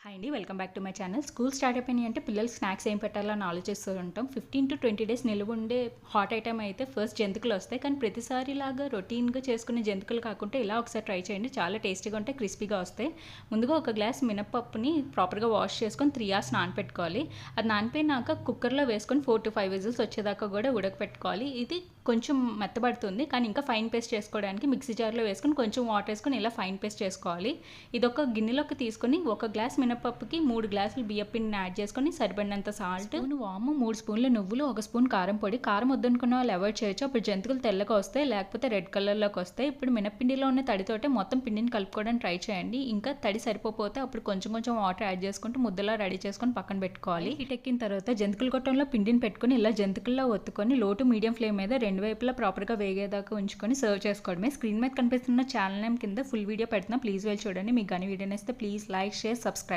Hi అండి, welcome back to my channel. School start అయిపోయినాయి అంటే పిల్లలకి స్నాక్స్ ఏం పెట్టాలో అని ఆలోచిస్తూ ఉంటాం. 15 to 20 డేస్ నిలువ ఉండే హాట్ ఐటమ్ అయితే ఫస్ట్ జంతికలు వస్తాయి. కానీ ప్రతిసారి లాగా రొటీన్గా చేసుకునే జంతికలు కాకుండా ఇలా ఒకసారి ట్రై చేయండి. చాలా టేస్టీగా ఉంటాయి, క్రిస్పీగా వస్తాయి. ముందుగా ఒక గ్లాస్ మినప్పప్పుని ప్రాపర్గా వాష్ చేసుకొని 3 hours నానపెట్టుకోవాలి. అది నానిపోయినాక కుక్కర్లో వేసుకొని 4 to 5 విజిల్స్ వచ్చేదాకా కూడా ఉడకపెట్టుకోవాలి. ఇది కొంచెం మెత్తబడుతుంది, కానీ ఇంకా ఫైన్ పేస్ట్ చేసుకోవడానికి మిక్సీ జార్లో వేసుకొని కొంచెం వాటర్ వేసుకొని ఇలా ఫైన్ పేస్ట్ చేసుకోవాలి. ఇది ఒక గిన్నెలోకి తీసుకొని ఒక గ్లాస్ మినపప్పుకి 3 గ్లాసులు బియ్యం పిండిని యాడ్ చేసుకొని సరిపడినంత సాల్ట్, వాము, 3 స్పూన్ల నువ్వులు, 1 స్పూన్ కారం పొడి. కారం వద్దనుకున్న వాళ్ళు అవాయిడ్ చేయొచ్చు, అప్పుడు జంతికలు తెల్లగా వస్తాయి, లేకపోతే రెడ్ కలర్లోకి వస్తాయి. ఇప్పుడు మినప్పిండిలో ఉన్న తడితోటే మొత్తం పిండిని కలుపుకోవడానికి ట్రై చేయండి. ఇంకా తడి సరిపోతే అప్పుడు కొంచెం కొంచెం వాటర్ యాడ్ చేసుకుంటూ ముద్దలా రెడీ చేసుకొని పక్కన పెట్టుకోవాలి. హీట్ ఎక్కిన తర్వాత జంతికల గొట్టంలో పిండిని పెట్టుకొని ఇలా జంతికల్లో ఒత్తుకొని లో టు మీడియం ఫ్లేమ్ మీద 2 వైపులా ప్రాపర్గా వేగేదాకా ఉంచుకొని సర్వ్ చేసుకోవడమే. స్క్రీన్ మీద కనిపిస్తున్న ఛానల్ నేమ్ కింద ఫుల్ వీడియో పెడుతున్నా, ప్లీజ్ వెళ్ళి చూడండి. మీకు కానీ వీడియో నచ్చితే ప్లీజ్ లైక్, షేర్, సబ్స్క్రైబ్.